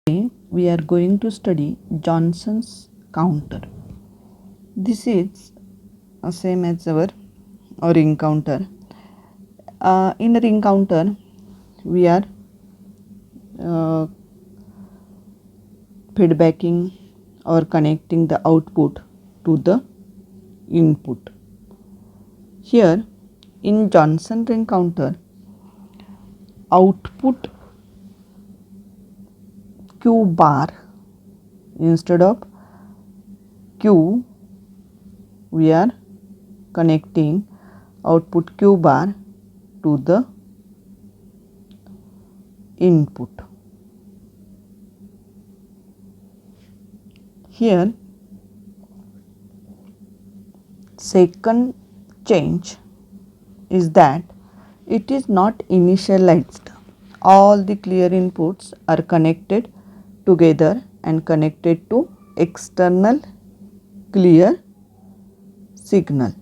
Today we are going to study Johnson's counter. This is same as our ring counter. In a ring counter, we are uh, feedbacking or connecting the output to the input. Here in Johnson ring counter, output Q bar instead of Q, we are connecting output Q bar to the input. Here second change is that it is not initialized. All the clear inputs are connected together and connected to external clear signal.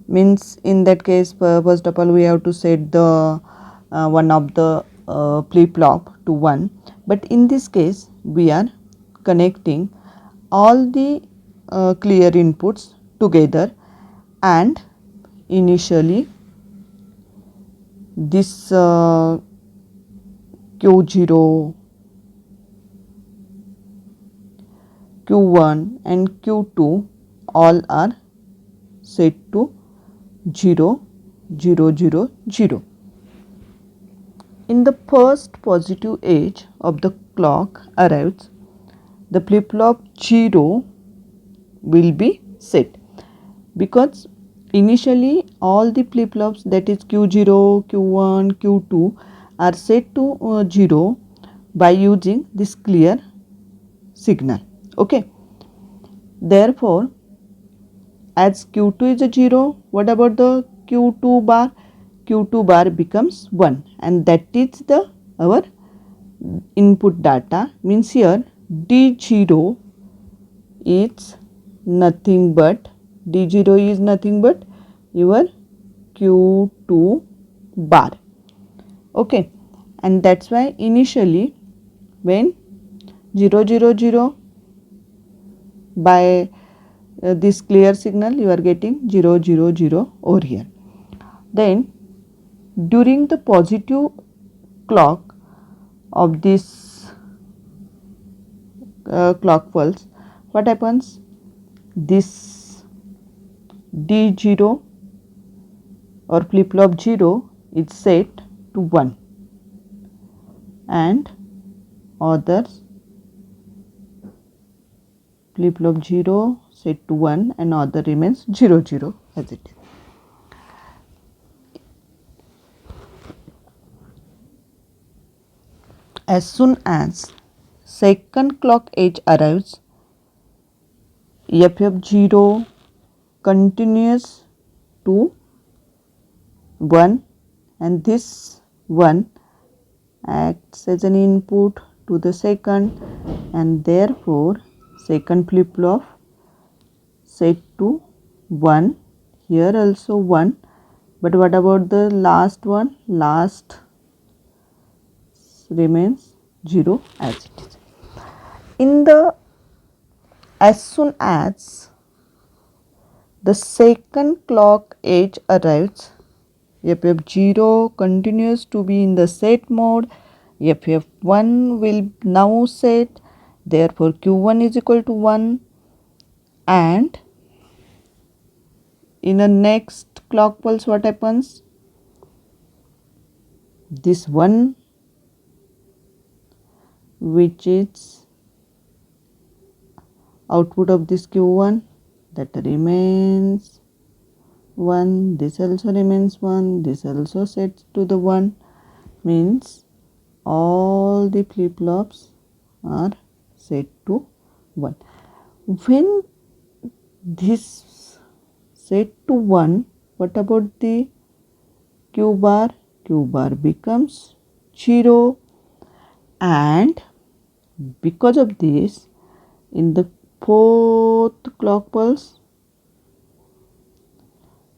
Means in that case, first of all we have to set the one of the flip flop to 1, but in this case we are connecting all the clear inputs together, and initially this Q0, Q1 and Q2 all are set to 0, 0, 0, 0. In the first positive edge of the clock arrives, the flip flop 0 will be set, because initially all the flip flops, that is Q0, Q1, Q2 are set to 0 by using this clear signal. Okay. Therefore, as Q2 is a 0, what about the Q2 bar? Q2 bar becomes 1, and that is the our input data. Means here D0 is nothing but your Q2 bar. Okay, and that's why initially when 0, 0, 0 by this clear signal you are getting 0, 0, 0 over here. Then during the positive clock of this clock pulse, what happens? This D0 or flip flop 0 is set to 1, and others flip flop 0 set to 1 and other remains 0, 0 as it is. As soon as second clock edge arrives, FF0 continues to 1, and this 1 acts as an input to the second, and therefore second flip flop set to 1. Here also 1, but what about the last one? Last remains 0 as it is. As soon as the second clock edge arrives, FF0 continues to be in the set mode. FF1 will now set, therefore Q1 is equal to 1, and in the next clock pulse what happens? This 1, which is output of this Q1, that remains 1, this also remains 1, this also sets to the 1, means all the flip flops are set to 1. When this set to 1, what about the Q bar? Q bar becomes 0, and because of this, in the fourth clock pulse,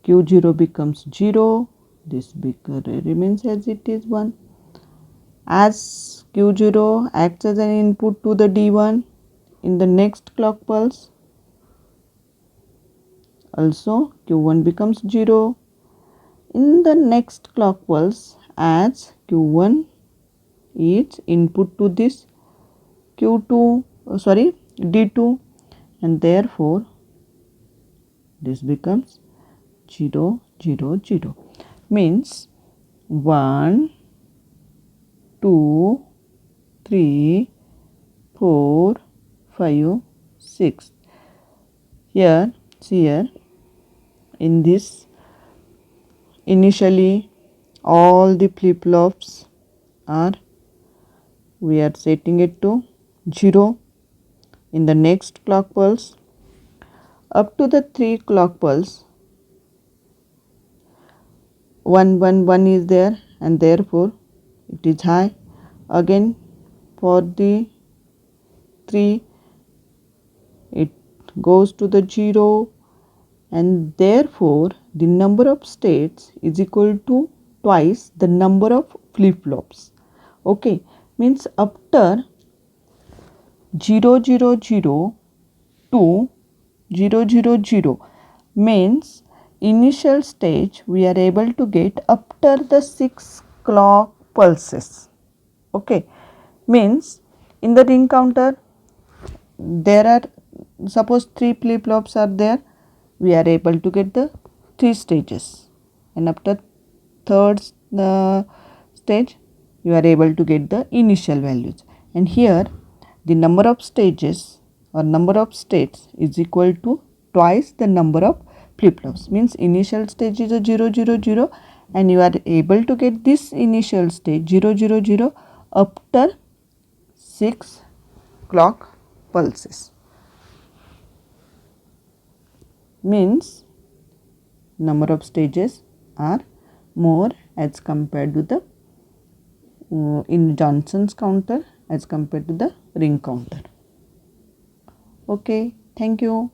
Q0 becomes 0, this remains as it is 1, As Q0 acts as an input to the D1 in the next clock pulse, also Q1 becomes 0. In the next clock pulse, as Q1 is input to this D2, and therefore this becomes 0 0 0, means 1 2 3 4 5 6. Here in this, initially all the flip-flops we are setting it to 0 in the next clock pulse. Up to the 3 clock pulse, 1 1 1 is there, and therefore it is high. Again for the 3 it goes to the 0, and therefore the number of states is equal to twice the number of flip-flops. Okay, means after 0 0 0 to 0 0 0, means initial stage we are able to get after the 6 clock pulses. Okay, means in the ring counter there are, suppose 3 flip-flops are there, we are able to get the 3 stages, and after third stage you are able to get the initial values. And here the number of stages or number of states is equal to twice the number of flip-flops, means initial stage is a 0 0 0, and you are able to get this initial stage 0 0 0 after 6 clock pulses, means number of stages are more as compared to the in Johnson's counter as compared to the ring counter. Okay, thank you.